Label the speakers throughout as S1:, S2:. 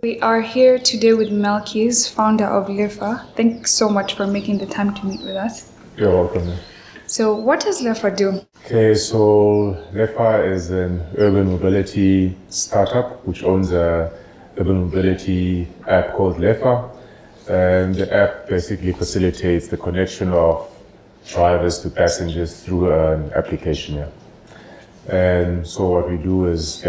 S1: We are here today with Melkies, founder of LEFA. Thanks so much for making the time to meet with us.
S2: You're welcome.
S1: So what does LEFA do?
S2: Okay, so LEFA is an urban mobility startup which owns a urban mobility app called LEFA. And the app basically facilitates the connection of drivers to passengers through an application. And so what we do is,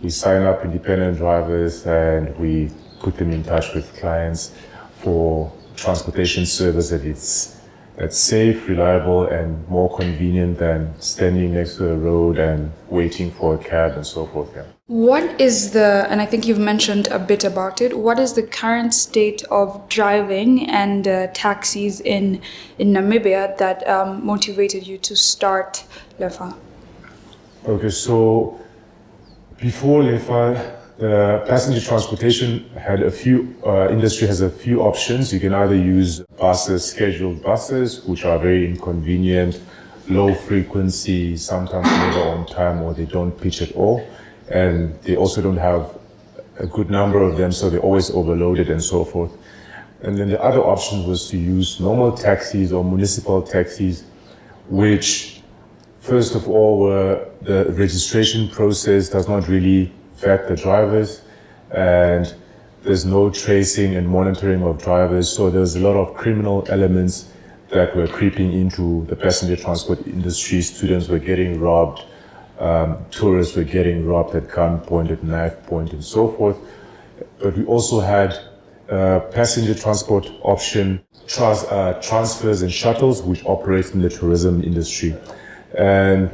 S2: we sign up independent drivers and we put them in touch with clients for transportation service that's safe, reliable, and more convenient than standing next to a road and waiting for a cab and so forth.
S1: What is and I think you've mentioned a bit about it, what is the current state of driving and taxis in Namibia that motivated you to start LEFA?
S2: Okay, so before LEFA, the passenger transportation industry has a few options. You can either use buses, scheduled buses, which are very inconvenient, low frequency, sometimes never on time, or they don't pitch at all. And they also don't have a good number of them, so they're always overloaded and so forth. And then the other option was to use normal taxis or municipal taxis, which first of all, the registration process does not really vet the drivers, and there's no tracing and monitoring of drivers. So there's a lot of criminal elements that were creeping into the passenger transport industry. Students were getting robbed, tourists were getting robbed at gunpoint, at knife point, and so forth. But we also had passenger transport option, transfers and shuttles, which operate in the tourism industry. And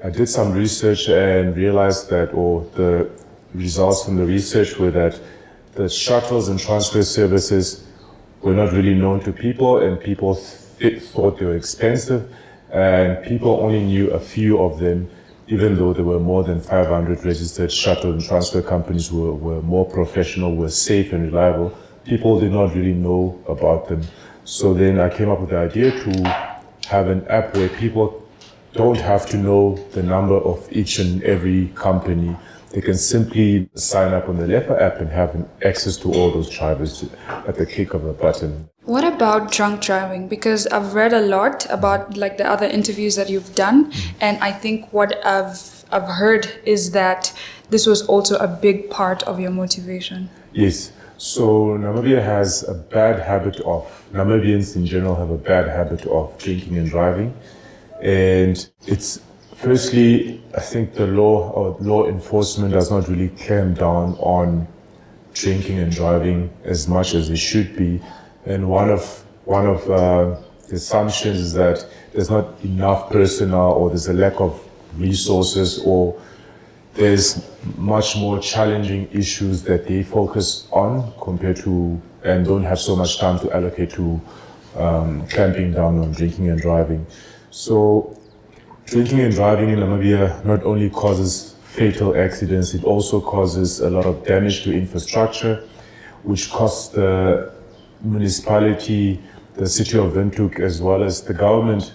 S2: I did some research and realized the results from the research were that the shuttles and transfer services were not really known to people, and people thought they were expensive, and people only knew a few of them, even though there were more than 500 registered shuttle and transfer companies who were more professional, were safe and reliable. People did not really know about them. So then I came up with the idea to have an app where people don't have to know the number of each and every company. They can simply sign up on the LEFA app and have access to all those drivers at the click of a button.
S1: What about drunk driving? Because I've read a lot about the other interviews that you've done, and I think what I've heard is that this was also a big part of your motivation.
S2: Yes. So Namibians in general have a bad habit of drinking and driving. And it's firstly, I think the law enforcement does not really clamp down on drinking and driving as much as it should be. And one of the assumptions is that there's not enough personnel, or there's a lack of resources, or there's much more challenging issues that they focus on compared to, and don't have so much time to allocate to clamping down on drinking and driving. So drinking and driving in Namibia not only causes fatal accidents, it also causes a lot of damage to infrastructure, which costs the municipality, the city of Windhoek, as well as the government,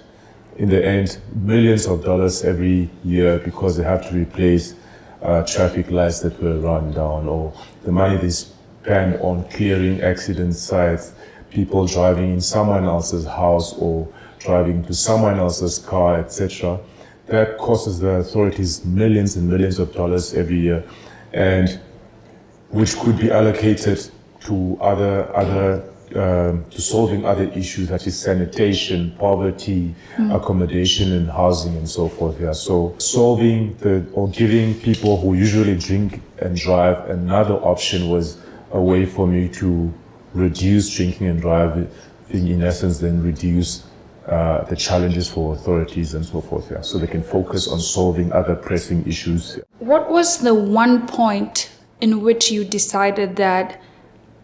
S2: in the end, millions of dollars every year, because they have to replace traffic lights that were run down, or the money they spend on clearing accident sites, people driving in someone else's house or driving to someone else's car, etc. That costs the authorities millions and millions of dollars every year, and which could be allocated to to solving other issues such as sanitation, poverty, accommodation, and housing, and so forth. So solving giving people who usually drink and drive another option was a way for me to reduce drinking and driving, in essence, then reduce the challenges for authorities and so forth, so they can focus on solving other pressing issues.
S1: What was the one point in which you decided that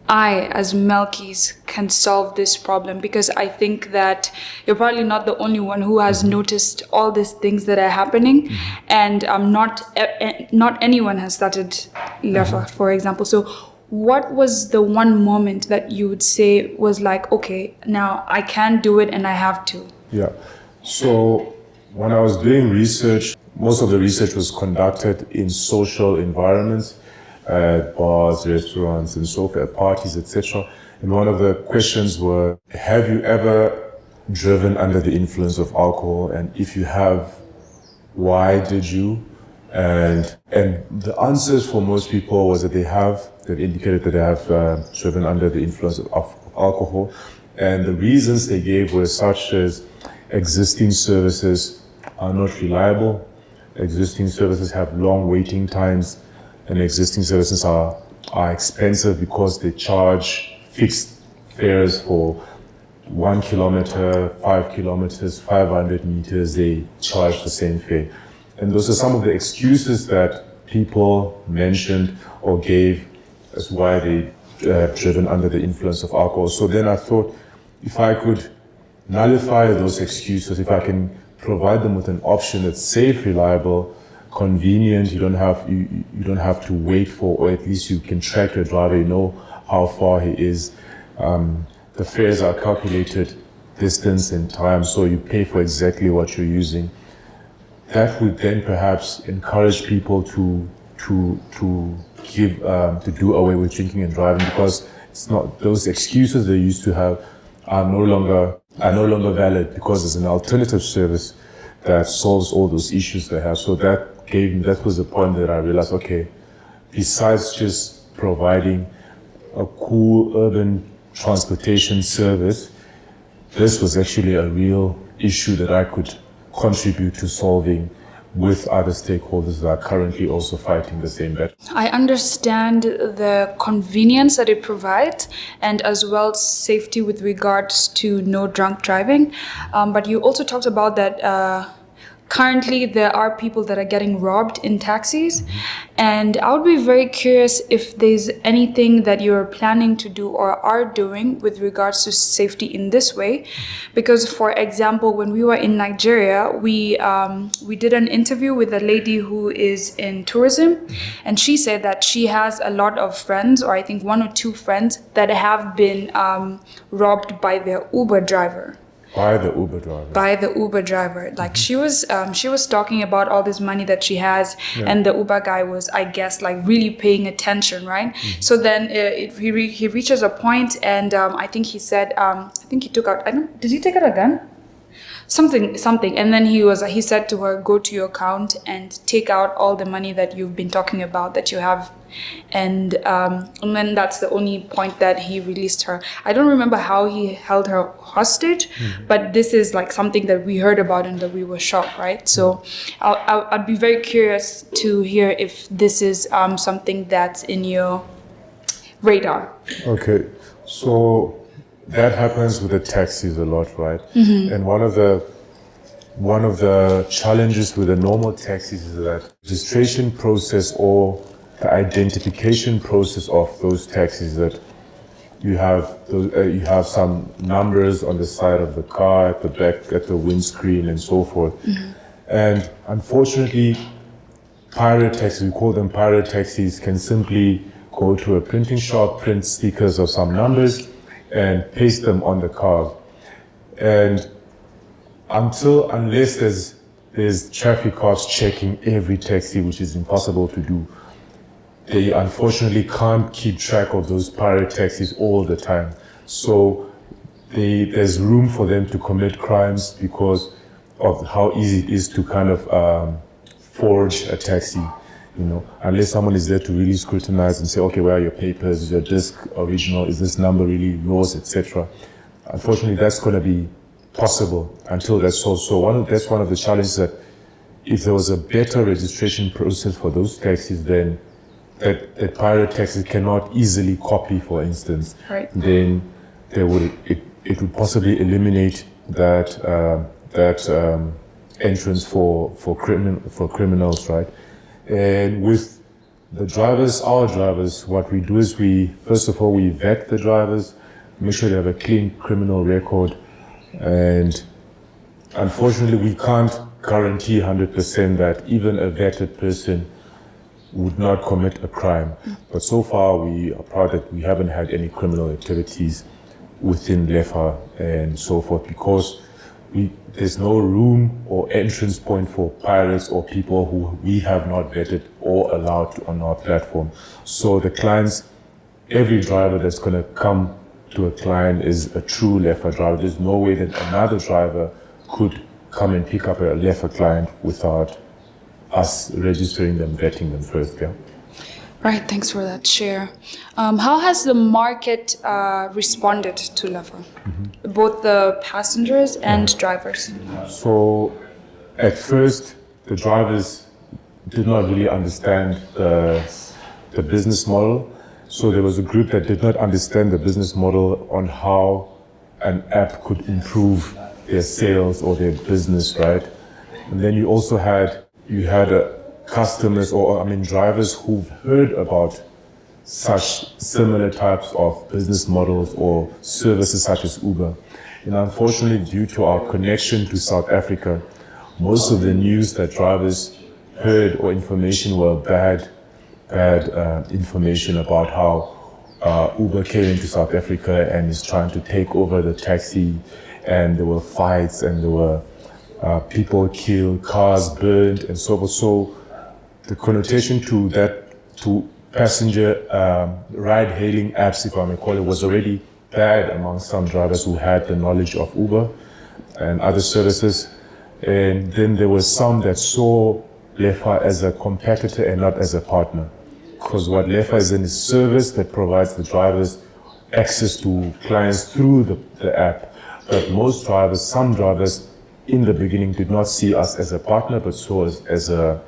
S1: I, as Melkies, can solve this problem? Because I think that you're probably not the only one who has noticed all these things that are happening, and not anyone has started LEFA, for example. So what was the one moment that you would say was like, okay, now I can do it and I have to?
S2: So when I was doing research, most of the research was conducted in social environments, at bars, restaurants, and so forth, at parties, etc. And one of the questions were, have you ever driven under the influence of alcohol? And if you have, why did you? And the answers for most people was that they've indicated that they have driven under the influence of alcohol. And the reasons they gave were such as existing services are not reliable, existing services have long waiting times, and existing services are expensive because they charge fixed fares for 1 kilometer, 5 kilometers, 500 meters, they charge the same fare. And those are some of the excuses that people mentioned or gave as why they driven under the influence of alcohol. So then I thought, if I could nullify those excuses, if I can provide them with an option that's safe, reliable, convenient, you don't have to wait for, or at least you can track your driver, you know how far he is. The fares are calculated distance and time, so you pay for exactly what you're using. That would then perhaps encourage people to do away with drinking and driving, because it's not, those excuses they used to have are no longer valid, because there's an alternative service that solves all those issues they have. So that was the point that I realized, okay, besides just providing a cool urban transportation service, this was actually a real issue that I could contribute to solving with other stakeholders that are currently also fighting the same battle.
S1: I understand the convenience that it provides and as well safety with regards to no drunk driving. But you also talked about that currently there are people that are getting robbed in taxis. And I would be very curious if there's anything that you're planning to do or are doing with regards to safety in this way. Because for example, when we were in Nigeria, we did an interview with a lady who is in tourism, and she said that she has a lot of friends, or I think 1 or 2 friends, that have been robbed by their Uber driver.
S2: By the Uber driver. Like she was talking about all this money that she has, and the Uber guy was, I guess, like really paying attention, right? So then he reaches a point, and I think he said, I think he took out, did he take out a gun? Something, and then he said to her, go to your account and take out all the money that you've been talking about that you have, and then that's the only point that he released her. I don't remember how he held her hostage, but this is like something that we heard about and that we were shocked, right? So I'd be very curious to hear if this is something that's in your radar. Okay, so that happens with the taxis a lot, right? And one of the challenges with the normal taxis is that registration process or the identification process of those taxis, that you have some numbers on the side of the car, at the back, at the windscreen, and so forth. And unfortunately, pirate taxis, we call them pirate taxis, can simply go to a printing shop, print stickers of some numbers, and paste them on the car. And unless there's traffic cops checking every taxi, which is impossible to do, they unfortunately can't keep track of those pirate taxis all the time. So there's room for them to commit crimes because of how easy it is to kind of forge a taxi. Unless someone is there to really scrutinize and say, okay, where are your papers? Is your disc original? Is this number really yours, etc.? Unfortunately, that's going to be possible until that's solved. So that's one of the challenges, that if there was a better registration process for those taxis, then that pirate taxis cannot easily copy, for instance,
S1: right,
S2: then it would possibly eliminate that entrance for criminals, right? And with the drivers, our drivers, what we do is first of all, we vet the drivers, make sure they have a clean criminal record. And unfortunately, we can't guarantee 100% that even a vetted person would not commit a crime. But so far, we are proud that we haven't had any criminal activities within LEFA and so forth, because there's no room or entrance point for pirates or people who we have not vetted or allowed on our platform. So the clients, every driver that's going to come to a client is a true LEFA driver. There's no way that another driver could come and pick up a LEFA client without us registering them, vetting them first. Yeah.
S1: Right, thanks for that share. How has the market responded to LEFA? Both the passengers and drivers?
S2: So at first, the drivers did not really understand the business model. So there was a group that did not understand the business model on how an app could improve their sales or their business, right? And then you also had customers drivers who've heard about such similar types of business models or services such as Uber. And unfortunately, due to our connection to South Africa, most of the news that drivers heard or information were bad information about how Uber came into South Africa and is trying to take over the taxi, and there were fights and there were people killed, cars burned, and so forth. So the connotation to passenger ride-hailing apps, if I may call it, was already bad among some drivers who had the knowledge of Uber and other services. And then there were some that saw LEFA as a competitor and not as a partner. Because what LEFA is in is service that provides the drivers access to clients through the app. But some drivers in the beginning did not see us as a partner, but saw us as a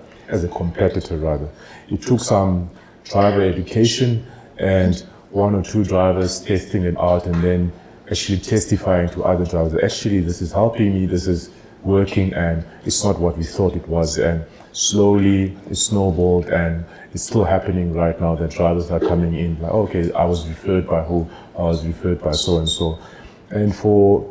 S2: competitor rather. It took some driver education and one or two drivers testing it out and then actually testifying to other drivers. Actually, this is helping me, this is working, and it's not what we thought it was. And slowly it snowballed, and it's still happening right now that drivers are coming in like, okay, I was referred by who? I was referred by so and so. And for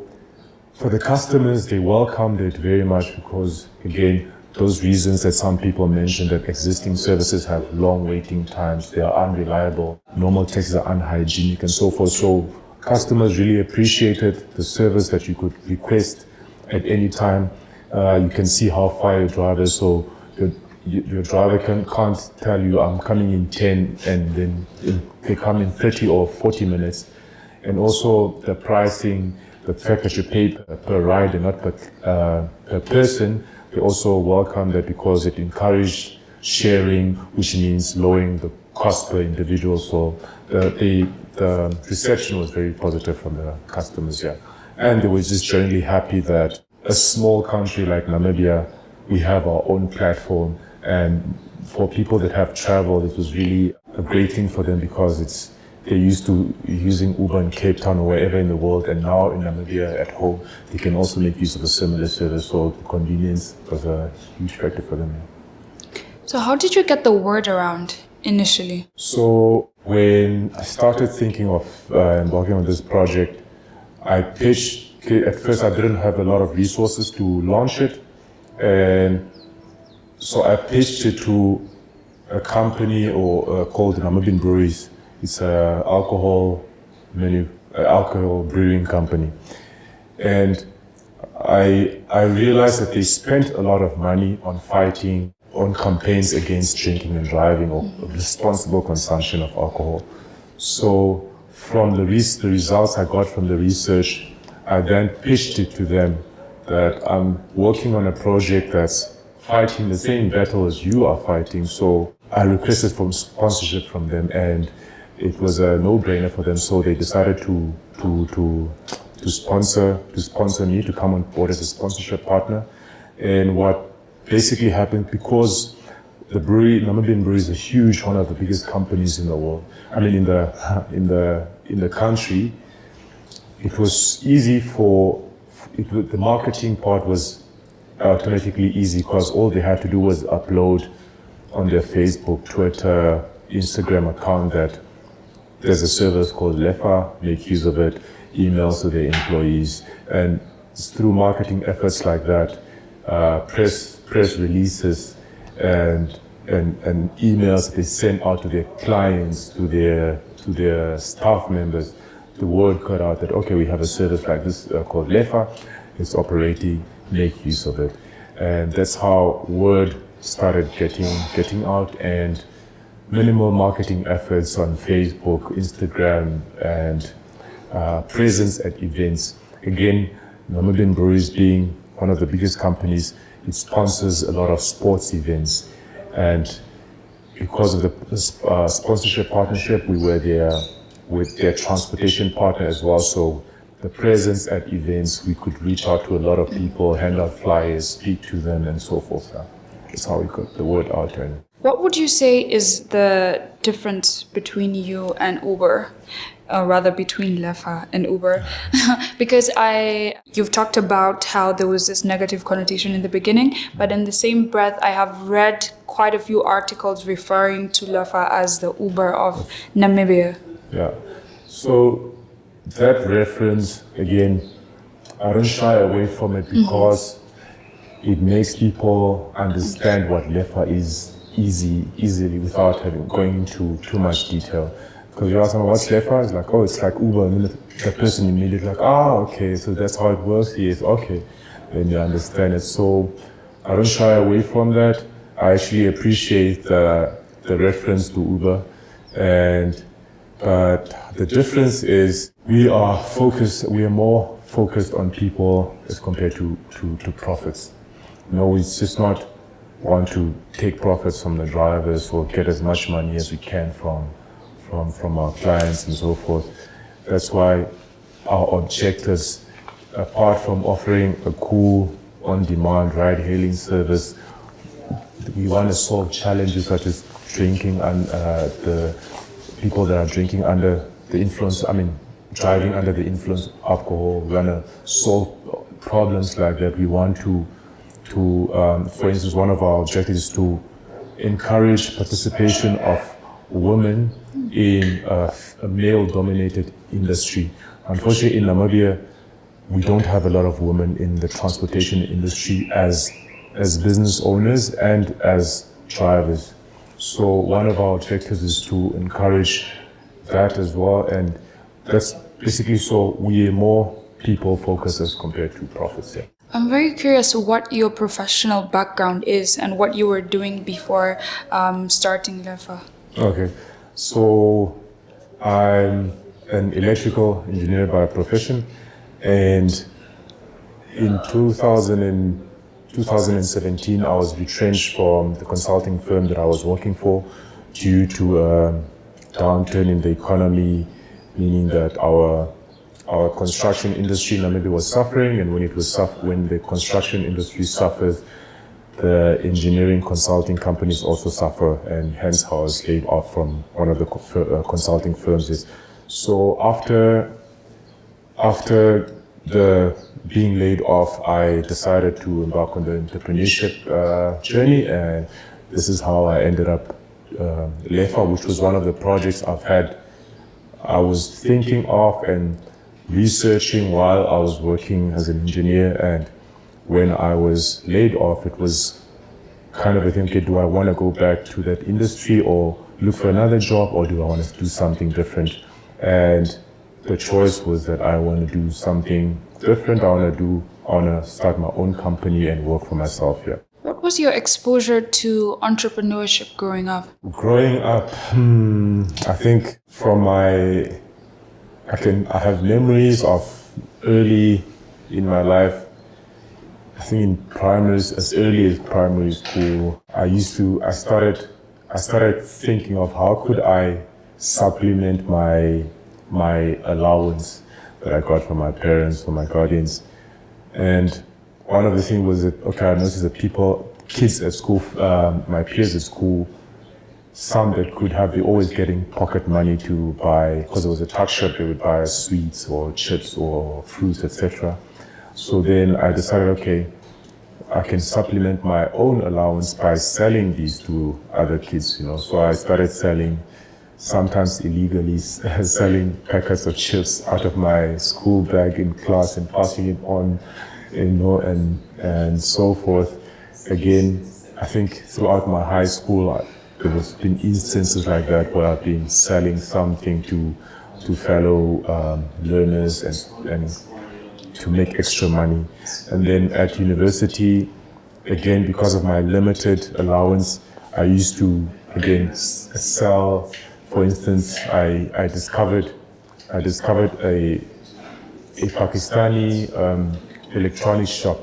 S2: the customers, they welcomed it very much because, again, those reasons that some people mentioned, that existing services have long waiting times, they are unreliable, normal taxis are unhygienic and so forth. So customers really appreciated the service that you could request at any time. You can see how far your driver is, so your driver can't tell you, I'm coming in 10, and then they come in 30 or 40 minutes. And also the pricing, the fact that you pay per ride and not per person, they also welcome that because it encouraged sharing, which means lowering the cost per individual. So the reception was very positive from the customers, yeah. And they were just generally happy that a small country like Namibia, we have our own platform. And for people that have traveled, it was really a great thing for them because they're used to using Uber in Cape Town or wherever in the world, and now in Namibia at home, they can also make use of a similar service. So the convenience was a huge factor for them.
S1: So how did you get the word around initially?
S2: So when I started thinking of embarking on this project, I pitched. At first, I didn't have a lot of resources to launch it, and so I pitched it to a company called Namibian Breweries. It's an alcohol brewing company. And I realized that they spent a lot of money on fighting on campaigns against drinking and driving or responsible consumption of alcohol. So from the results I got from the research, I then pitched it to them that I'm working on a project that's fighting the same battle as you are fighting. So I requested for sponsorship from them, and it was a no-brainer for them. So they decided to sponsor me, to come on board as a sponsorship partner. And what basically happened, because the Namibian Breweries is huge, one of the biggest companies in the world. I mean, in the country, it was easy the marketing part was automatically easy because all they had to do was upload on their Facebook, Twitter, Instagram account that there's a service called LEFA, make use of it, emails to their employees, and it's through marketing efforts like that, press releases and emails they send out to their clients, to their staff members. The word got out that, okay, we have a service like this called LEFA, is operating, make use of it. And that's how word started getting out, and minimal marketing efforts on Facebook, Instagram, and presence at events. Again, Namibian Breweries being one of the biggest companies, it sponsors a lot of sports events. And because of the sponsorship partnership, we were there with their transportation partner as well. So the presence at events, we could reach out to a lot of people, hand out flyers, speak to them, and so forth. That's how we got the word out. And
S1: What would you say is the difference between you and Uber? Rather between LEFA and Uber, because you've talked about how there was this negative connotation in the beginning, but in the same breath, I have read quite a few articles referring to LEFA as the Uber of Namibia.
S2: yeah, so that reference, again, I don't shy away from it because it makes people understand what LEFA is easily without going into too much detail. Because you ask them, what's LEFA? It's like, oh, it's like Uber. And then the person immediately like, okay, so that's how it works. Yes, okay. Then you understand it. So I don't shy away from that. I actually appreciate the reference to Uber. But the difference is we are more focused on people as compared to profits. It's just not want to take profits from the drivers or get as much money as we can from our clients and so forth. That's why our objectives, apart from offering a cool on-demand ride-hailing service, we want to solve challenges such as drinking and the people that are drinking under the influence, driving under the influence of alcohol. We want to solve problems like that. We want to for instance, one of our objectives is to encourage participation of women in a male-dominated industry. Unfortunately, in Namibia, we don't have a lot of women in the transportation industry as business owners and as drivers. So one of our objectives is to encourage that as well, and that's basically so we are more people-focused as compared to profits. Yeah.
S1: I'm very curious what your professional background is and what you were doing before starting LEFA.
S2: Okay, so I'm an electrical engineer by profession, and in 2017 I was retrenched from the consulting firm that I was working for due to a downturn in the economy, meaning that our construction industry in Namibia was suffering, and when the construction industry suffers, the engineering consulting companies also suffer, and hence I was laid off from one of the consulting firms. So after the being laid off, I decided to embark on the entrepreneurship journey, and this is how I ended up LEFA, which was one of the projects I was thinking of and researching while I was working as an engineer. And when I was laid off, it was kind of a thing, okay, do I want to go back to that industry or look for another job, or do I want to do something different? And the choice was that I want to do something different. I want to start my own company and work for myself here.
S1: What was your exposure to entrepreneurship growing up?
S2: Growing up, I think I have memories of early in my life. I think as early as primary school, I started thinking of how could I supplement my allowance that I got from my parents, from my guardians. And one of the things was that, I noticed that kids at school, my peers at school, some that they're always getting pocket money to buy, because it was a tuck shop, they would buy sweets or chips or fruits, etc. So then I decided, I can supplement my own allowance by selling these to other kids, So I started selling, sometimes illegally, selling packets of chips out of my school bag in class and passing it on, and so forth. Again, I think throughout my high school, there has been instances like that where I've been selling something to fellow learners and to make extra money. And then at university, again, because of my limited allowance, I used to, again, sell. For instance, I discovered a Pakistani electronics shop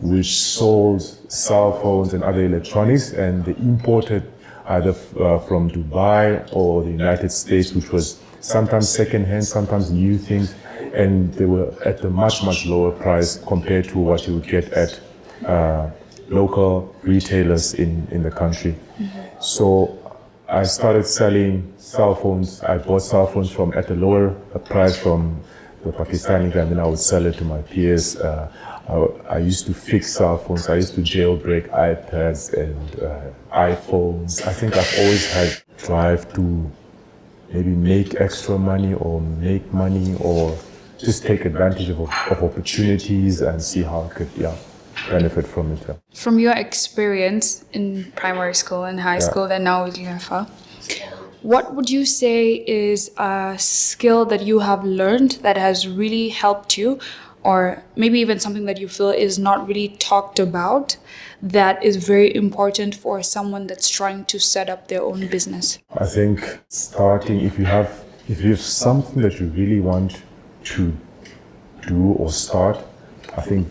S2: which sold cell phones and other electronics, and they imported either from Dubai or the United States, which was sometimes second-hand, sometimes new things, and they were at a much, much lower price compared to what you would get at local retailers in the country. So I started selling cell phones. I bought cell phones at a lower price from the Pakistani guy, and then I would sell it to my peers. I used to fix cell phones. I used to jailbreak iPads and iPhones. I think I've always had drive to maybe make extra money or make money or just take advantage of opportunities and see how I could benefit from it.
S1: From your experience in primary school and high school and now with LEFA, what would you say is a skill that you have learned that has really helped you, or maybe even something that you feel is not really talked about that is very important for someone that's trying to set up their own business?
S2: I think starting, if you have something that you really want to do or start, I think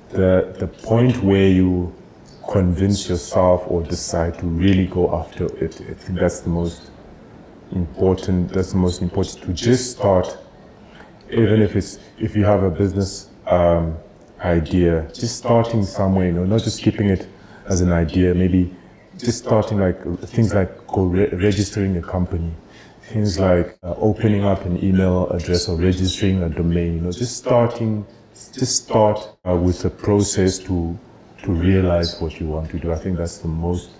S2: the point where you convince yourself or decide to really go after it, I think that's the most important. That's the most important, to just start. Even if you have a business idea, just starting somewhere, not just keeping it as an idea, maybe just starting things like registering a company, things like opening up an email address or registering a domain, just start with a process to realize what you want to do. I think that's the most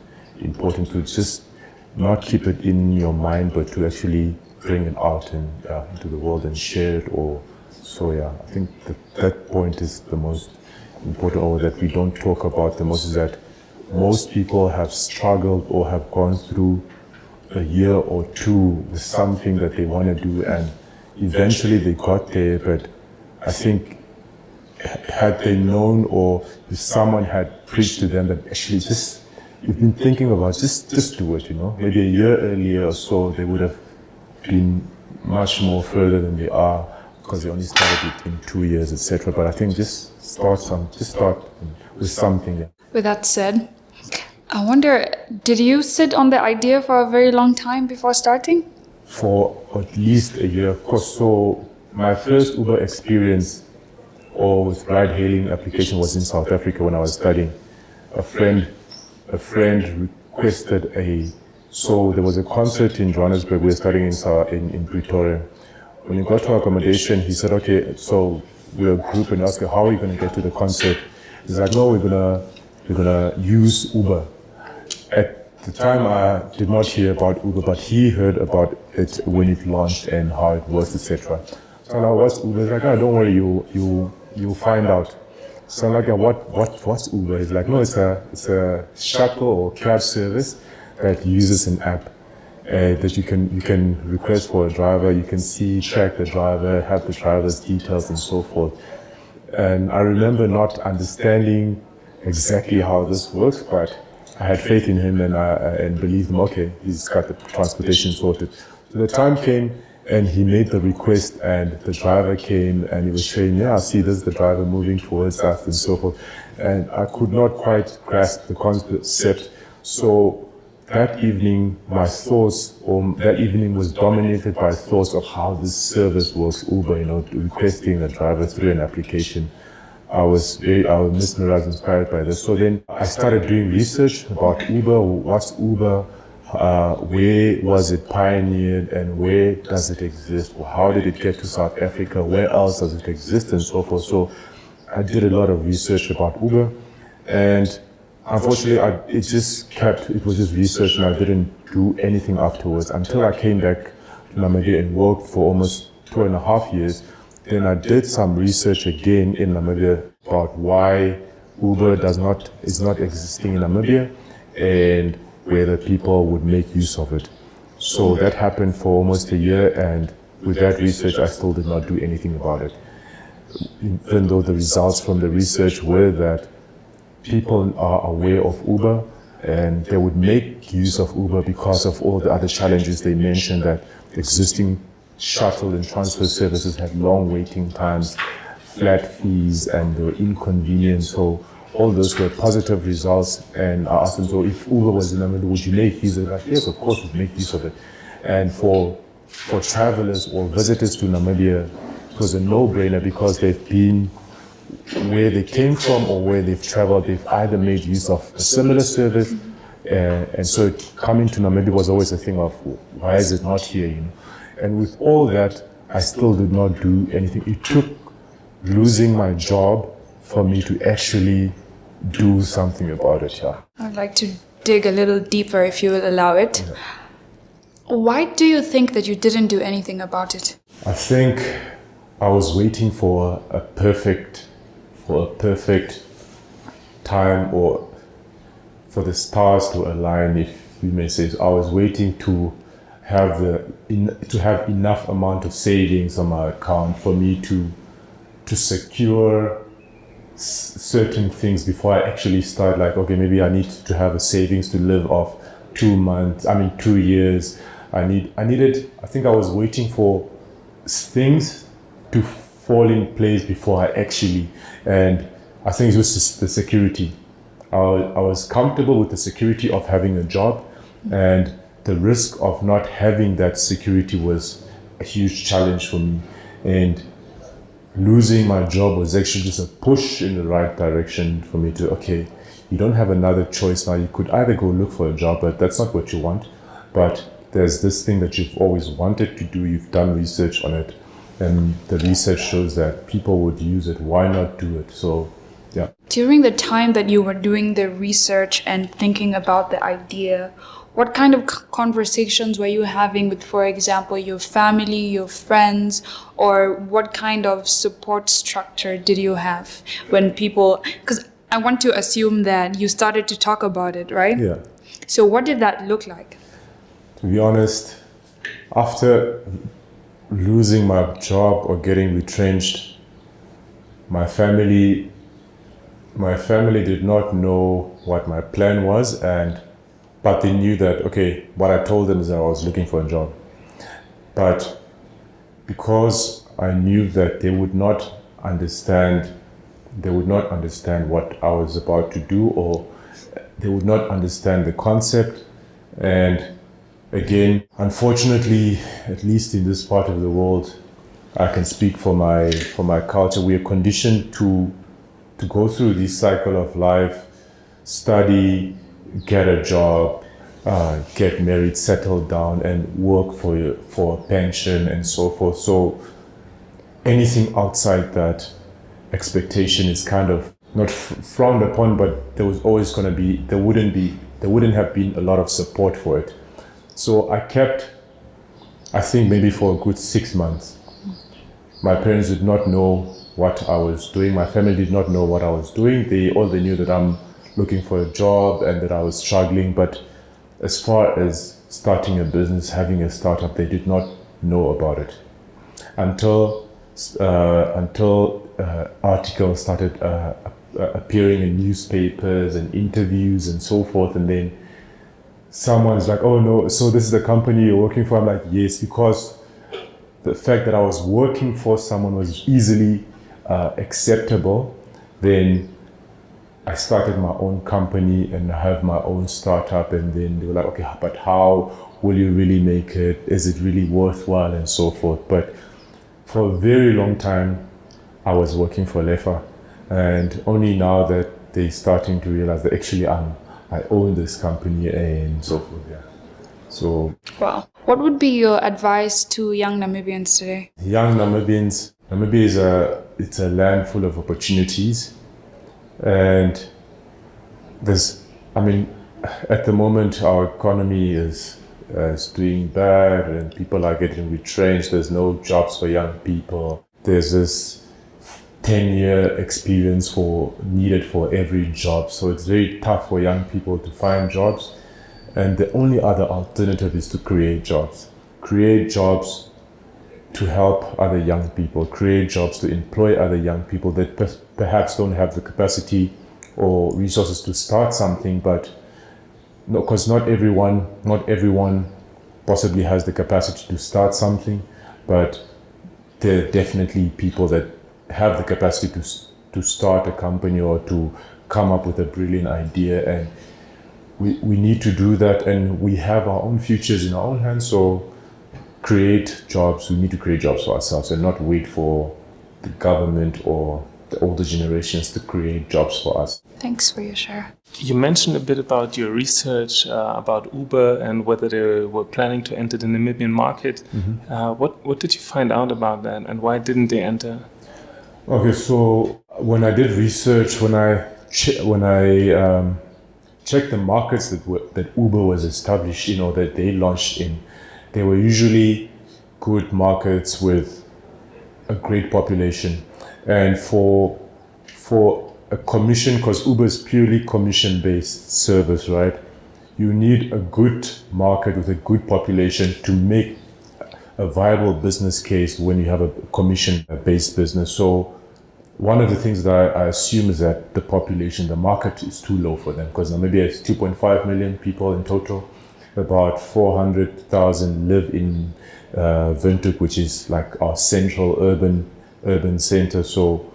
S2: important, to just not keep it in your mind, but to actually bring it out into the world and share it. I think that point is the most important, or that we don't talk about the most, is that most people have struggled or have gone through a year or two with something that they want to do, and eventually they got there. But I think had they known, or if someone had preached to them that actually you've been thinking about, just do it, maybe a year earlier or so, they would have been much more further than they are, because they only started it in 2 years, etc. But I think just start with something.
S1: With that said, I wonder, did you sit on the idea for a very long time before starting?
S2: For at least a year, of course. So my first Uber experience or with ride-hailing application was in South Africa when I was studying. A friend requested so there was a concert in Johannesburg. We were studying in Pretoria. When we got to accommodation, he said, okay, so we're a group, and asked, how are you going to get to the concert? He's like, no, we're gonna use Uber. At the time, I did not hear about Uber, but he heard about it when it launched and how it works, etc. So I'm like, what's Uber? He's like, don't worry, you'll find out. So I'm like, what's Uber? He's like, no, it's a shuttle or cab service that uses an app that you can request for a driver. You can track the driver, have the driver's details and so forth. And I remember not understanding exactly how this works, but I had faith in him and believed him. Okay, he's got the transportation sorted. So the time came, and he made the request, and the driver came, and he was saying, yeah, I see this is the driver moving towards us and so forth. And I could not quite grasp the concept. So that evening, that evening was dominated by thoughts of how this service works, Uber, requesting a driver through an application. I was mesmerized, inspired by this. So then I started doing research about Uber. What's Uber? Where was it pioneered, and where does it exist? How did it get to South Africa? Where else does it exist, and so forth? So I did a lot of research about Uber, and unfortunately, it was just research, and I didn't do anything afterwards until I came back to Namibia and worked for almost 2.5 years. Then I did some research again in Namibia about why Uber is not existing in Namibia, and whether people would make use of it. So that happened for almost a year, and with that research, I still did not do anything about it. even though the results from the research were that people are aware of Uber and they would make use of Uber because of all the other challenges they mentioned, that existing shuttle and transfer services had long waiting times, flat fees, and they were inconvenient. So all those were positive results. And I asked them, so if Uber was in Namibia, would you make use of it? Like, yes, of course we'd make use of it. And for travelers or visitors to Namibia, it was a no-brainer because they've been where they came from or where they've traveled, they've either made use of a similar service, and so coming to Namibia was always a thing of, why is it not here, you know? And with all that, I still did not do anything. It took losing my job for me to actually do something about it, yeah.
S1: I'd like to dig a little deeper, if you will allow it. Yeah. Why do you think that you didn't do anything about it?
S2: I think I was waiting for a perfect time, or for the stars to align, if you may say. So I was waiting to have enough amount of savings on my account for me to secure certain things before I actually start. Like, okay, maybe I need to have a savings to live off 2 years. I think I was waiting for things to fall in place before I actually, and I think it was just the security. I was comfortable with the security of having a job, and the risk of not having that security was a huge challenge for me. And losing my job was actually just a push in the right direction for me to, okay, you don't have another choice now. You could either go look for a job, but that's not what you want. But there's this thing that you've always wanted to do. You've done research on it, and the research shows that people would use it. Why not do it? So, yeah.
S1: During the time that you were doing the research and thinking about the idea, what kind of conversations were you having with, for example, your family, your friends, or what kind of support structure did you have when people, because I want to assume that you started to talk about it, right?
S2: Yeah.
S1: So what did that look like?
S2: To be honest, after losing my job or getting retrenched, my family did not know what my plan was, but they knew that, okay, what I told them is that I was looking for a job. But because I knew that they would not understand what I was about to do, or they would not understand the concept. And again, unfortunately, at least in this part of the world, I can speak for my culture, we are conditioned to go through this cycle of life, study, get a job, get married, settle down, and work for a pension and so forth. So anything outside that expectation is kind of not frowned upon, but there wouldn't have been a lot of support for it. So I think maybe for a good 6 months, my parents did not know what I was doing. My family did not know what I was doing. They knew that I'm looking for a job and that I was struggling. But as far as starting a business, having a startup, they did not know about it until articles started appearing in newspapers and interviews and so forth. And then someone's like, oh no, so this is the company you're working for? I'm like, yes, because the fact that I was working for someone was easily acceptable. Then I started my own company and I have my own startup, and then they were like, okay, but how will you really make it? Is it really worthwhile? And so forth. But for a very long time, I was working for LEFA, and only now that they're starting to realize that actually I own this company and so forth. Yeah. So.
S1: Wow. What would be your advice to young Namibians today?
S2: Young Namibians, Namibia it's a land full of opportunities, and at the moment our economy is doing bad and people are getting retrenched. There's no jobs for young people. There's this 10-year experience needed for every job. So it's very tough for young people to find jobs. And the only other alternative is to create jobs. Create jobs to help other young people, create jobs, to employ other young people that perhaps don't have the capacity or resources to start something, but because not everyone possibly has the capacity to start something, but there are definitely people that have the capacity to start a company or to come up with a brilliant idea, and we need to do that, and we have our own futures in our own hands. So create jobs. We need to create jobs for ourselves and not wait for the government or the older generations to create jobs for us.
S1: Thanks for your share.
S3: You mentioned a bit about your research about Uber and whether they were planning to enter the Namibian market. What did you find out about that, and why didn't they enter?
S2: Okay, so when I did research, when I checked the markets that Uber was established in or that they launched in, they were usually good markets with a great population. And for a commission, because Uber is purely commission-based service, right? You need a good market with a good population to make a viable business case when you have a commission-based business. So one of the things that I assume is that the population, the market is too low for them, because Namibia is 2.5 million people in total. About 400,000 live in Windhoek, which is like our central urban center. So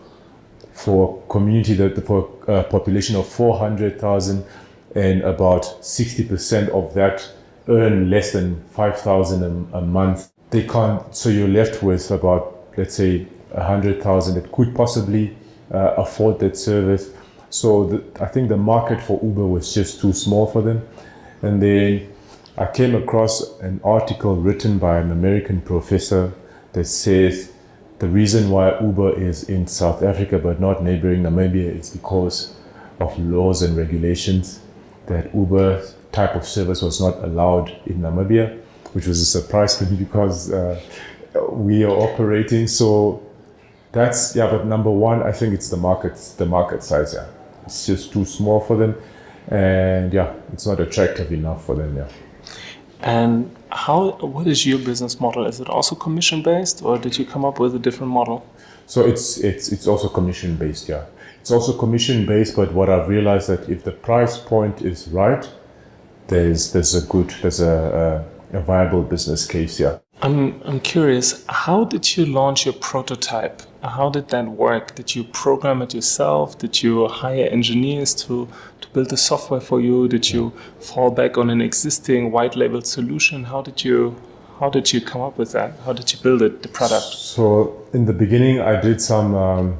S2: for a population of 400,000, and about 60% of that earn less than 5,000 a month, they can't. So you're left with about, let's say, 100,000 that could possibly afford that service. So I think the market for Uber was just too small for them. And then I came across an article written by an American professor that says the reason why Uber is in South Africa but not neighboring Namibia is because of laws and regulations, that Uber type of service was not allowed in Namibia, which was a surprise to me because we are operating. So that's, but number one, I think it's the market size. Yeah, it's just too small for them, and it's not attractive enough for them. Yeah.
S3: And what is your business model? Is it also commission based, or did you come up with a different model?
S2: So it's also commission based. Yeah, it's also commission based. But what I've realized that if the price point is right, there's a viable business case. Yeah.
S3: I'm curious, how did you launch your prototype? How did that work? Did you program it yourself? Did you hire engineers to build the software for you? Did you fall back on an existing white label solution? How did you come up with that? How did you build the product?
S2: So in the beginning, I did some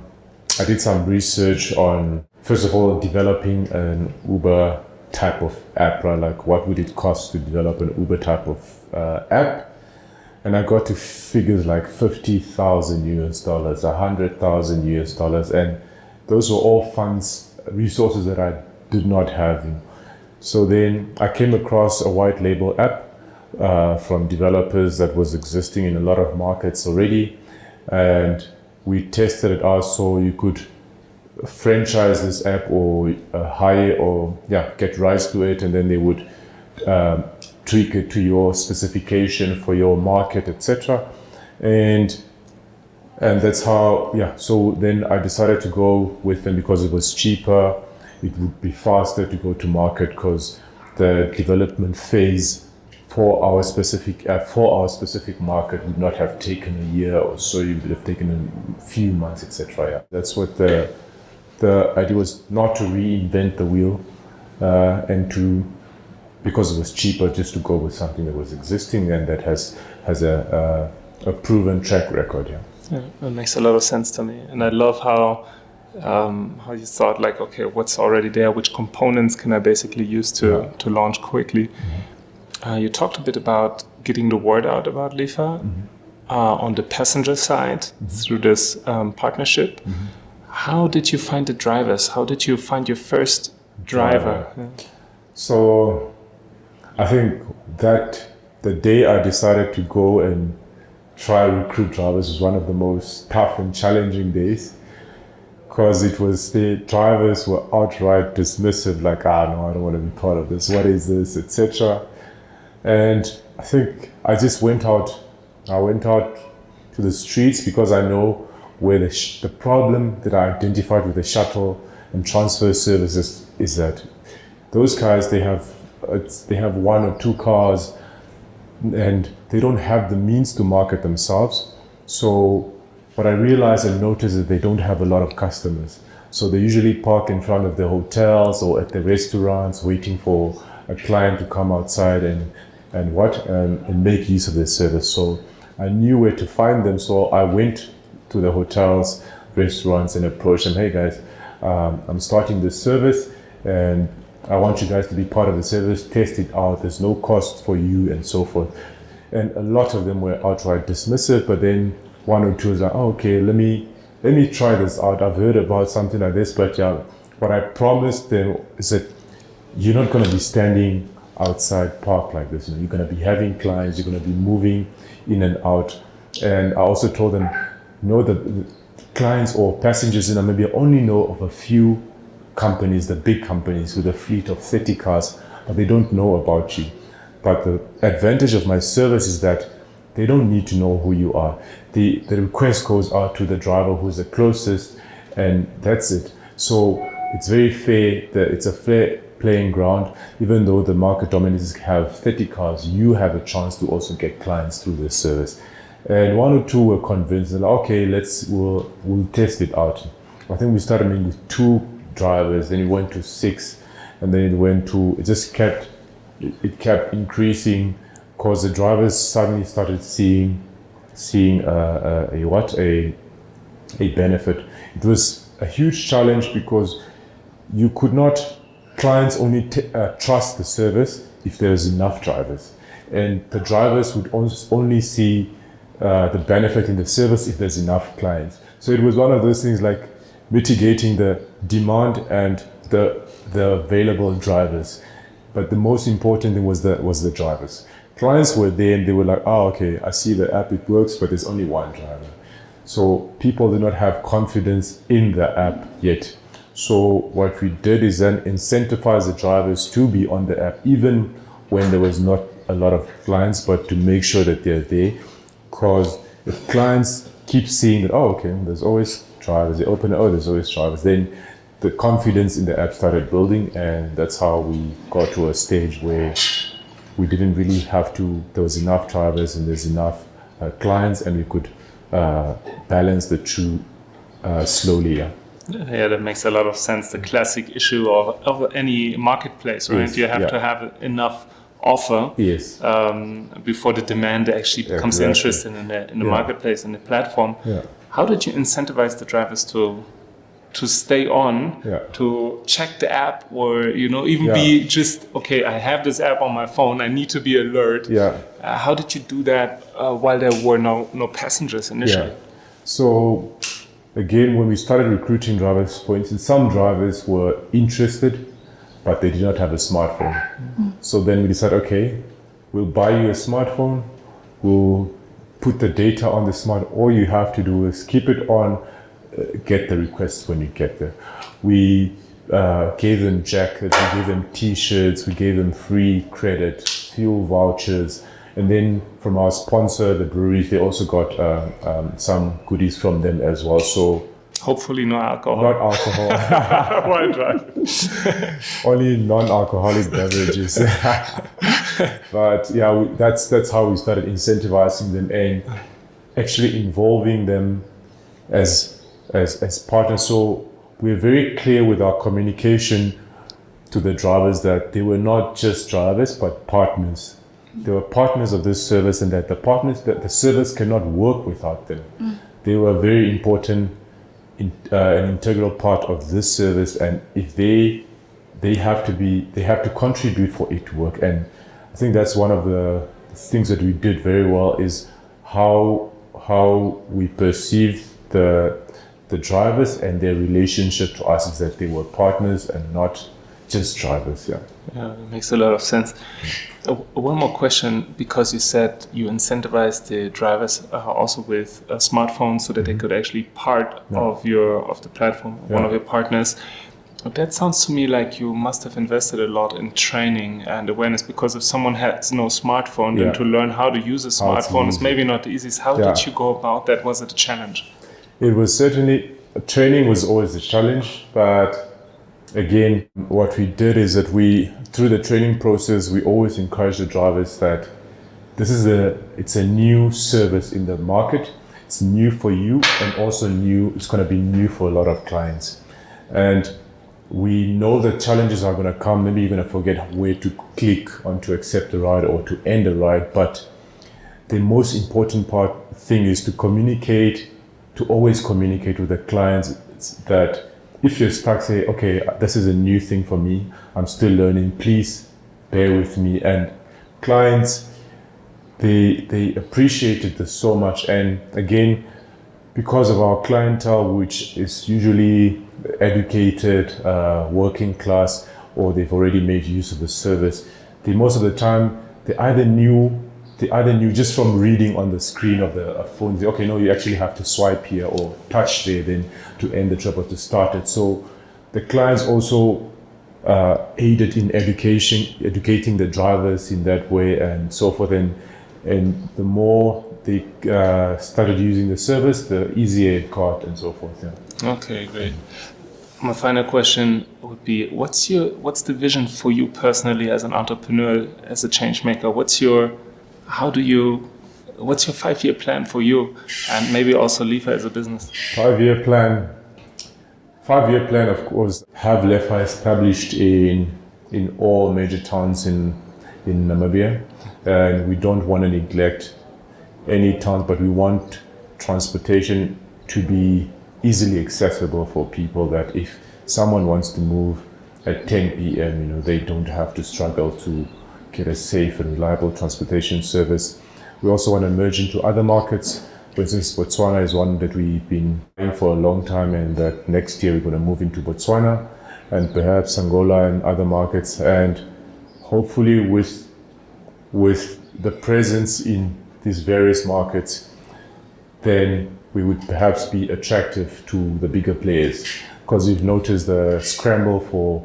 S2: research on, first of all, developing an Uber type of app, right? Like what would it cost to develop an Uber type of app? And I got to figures like $50,000 US, $100,000 US, and those were all resources that I did not have. So then I came across a white label app from developers that was existing in a lot of markets already, and we tested it out. So you could franchise this app or hire or get rights to it, and then they would tweak it to your specification for your market, etc. And that's how, so then I decided to go with them because it was cheaper. It would be faster to go to market because the development phase for our specific app, for our specific market would not have taken a year or so. It would have taken a few months, etc. Yeah. That's what the idea was, not to reinvent the wheel because it was cheaper, just to go with something that was existing and that has a proven track record.
S3: Yeah, that makes a lot of sense to me, and I love how you thought, like, okay, what's already there? Which components can I basically use to launch quickly? Mm-hmm. You talked a bit about getting the word out about LEFA on the passenger side through this partnership. Mm-hmm. How did you find the drivers? How did you find your first driver? Yeah.
S2: So I think that the day I decided to go and try recruit drivers was one of the most tough and challenging days, because the drivers were outright dismissive, like, no, I don't want to be part of this. What is this, etc. And I think I just went out to the streets because I know where the problem that I identified with the shuttle and transfer services is that those guys, they have 1 or 2 cars and they don't have the means to market themselves. So what I realized and noticed is they don't have a lot of customers. So they usually park in front of the hotels or at the restaurants waiting for a client to come outside and make use of their service. So I knew where to find them. So I went to the hotels, restaurants and approached them. Hey guys, I'm starting this service and I want you guys to be part of the service, test it out. There's no cost for you and so forth. And a lot of them were outright dismissive, but then 1 or 2 was like, oh, okay, let me try this out. I've heard about something like this, but yeah, what I promised them is that you're not going to be standing outside park like this. You're going to be having clients, you're going to be moving in and out. And I also told them, the clients or passengers in Namibia only know of a few companies, the big companies with a fleet of 30 cars, but they don't know about you. But the advantage of my service is that they don't need to know who you are. The request goes out to the driver who's the closest, and that's it. So it's very fair, it's a fair playing ground. Even though the market dominators have 30 cars, you have a chance to also get clients through this service. And 1 or 2 were convinced, like, okay, we'll test it out. I think we started maybe with 2 drivers, then it went to 6, and then it kept increasing because the drivers suddenly started seeing a benefit. It was a huge challenge because clients only trust the service if there's enough drivers, and the drivers would only see the benefit in the service if there's enough clients. So it was one of those things like mitigating the demand and the available drivers. But the most important thing was the drivers. Clients were there and they were like, oh, okay, I see the app, it works, but there's only 1 driver. So people did not have confidence in the app yet. So what we did is then incentivize the drivers to be on the app, even when there was not a lot of clients, but to make sure that they're there. Because if clients keep seeing that, oh, okay, there's always drivers, they open it, oh, there's always drivers, then the confidence in the app started building, and that's how we got to a stage where we didn't really have to, there was enough drivers and there's enough clients, and we could balance the two slowly.
S3: Yeah, that makes a lot of sense. The classic issue of any marketplace, right?
S2: Yes,
S3: You have to have enough offer before the demand actually becomes interested in the marketplace and the platform.
S2: Yeah.
S3: How did you incentivize the drivers to stay on, to check the app, or even be just, okay, I have this app on my phone, I need to be alert. How did you do that while there were no passengers initially?
S2: So again, when we started recruiting drivers, for instance, some drivers were interested, but they did not have a smartphone. Mm-hmm. So then we decided, okay, we'll buy you a smartphone, we'll put the data on the all you have to do is keep it on, get the requests when you get there. We gave them jackets, we gave them t-shirts, we gave them free credit, fuel vouchers, and then from our sponsor, the breweries, they also got some goodies from them as well. So
S3: hopefully no alcohol.
S2: Not alcohol.
S3: Why try?
S2: Only non-alcoholic beverages. But yeah, that's how we started incentivizing them and actually involving them as partners. So we're very clear with our communication to the drivers that they were not just drivers, but partners. They were partners of this service, and that the service cannot work without them. They were very important, an integral part of this service, and if they have to contribute for it to work. And I think that's one of the things that we did very well is how we perceived the drivers and their relationship to us, is that they were partners and not just drivers. Yeah,
S3: it makes a lot of sense. One more question, because you said you incentivized the drivers also with a smartphone so that they could actually part of the platform, one of your partners. But that sounds to me like you must have invested a lot in training and awareness, because if someone has no smartphone, then to learn how to use a smartphone is maybe not the easiest. How did you go about that? Was it a challenge?
S2: It was certainly, training was always a challenge, but again, what we did is that through the training process, we always encourage the drivers that it's a new service in the market. It's new for you, and also it's going to be new for a lot of clients. And we know that challenges are going to come. Maybe you're going to forget where to click on to accept a ride or to end a ride. But the most important thing is to always communicate with the clients that if you're stuck, say, okay, this is a new thing for me, I'm still learning, please bear with me. And clients, they appreciated this so much. And again, because of our clientele, which is usually educated, working class, or they've already made use of the service, most of the time they either knew just from reading on the screen of the phone, okay, no, you actually have to swipe here or touch there then to end the trip or to start it. So the clients also aided in educating the drivers in that way and so forth. And the more they started using the service, the easier it got and so forth. Yeah.
S3: Okay, great. My final question would be, what's the vision for you personally as an entrepreneur, as a change maker? What's your 5-year plan for you, and maybe also LEFA as a business?
S2: 5-year plan, of course, have LEFA established in all major towns in Namibia. And we don't want to neglect any towns, but we want transportation to be easily accessible for people, that if someone wants to move at 10 p.m., they don't have to struggle to get a safe and reliable transportation service. We also want to merge into other markets. For instance, Botswana is one that we've been in for a long time, and that next year we're going to move into Botswana and perhaps Angola and other markets. And hopefully with the presence in these various markets, then we would perhaps be attractive to the bigger players, because we've noticed the scramble for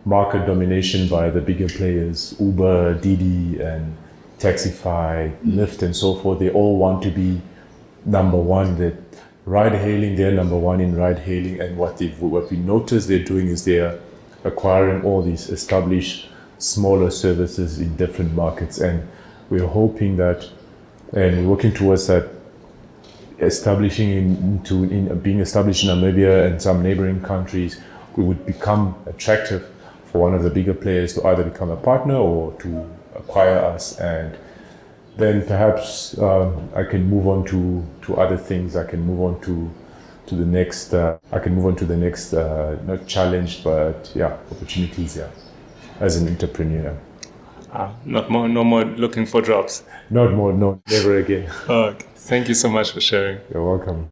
S2: market domination by the bigger players, Uber, Didi, and Taxify, Lyft, and so forth. They all want to be number one. That ride-hailing, they're number one in ride-hailing, and what we notice they're doing is they're acquiring all these established smaller services in different markets, and we're hoping that, and we're working towards that, being established in Namibia and some neighboring countries, we would become attractive for one of the bigger players to either become a partner or to acquire us, and then perhaps I can move on to other things. I can move on to the next. Not challenge, but opportunities. As an entrepreneur.
S3: No more looking for jobs.
S2: Not more. No, never again.
S3: Okay. Thank you so much for sharing.
S2: You're welcome.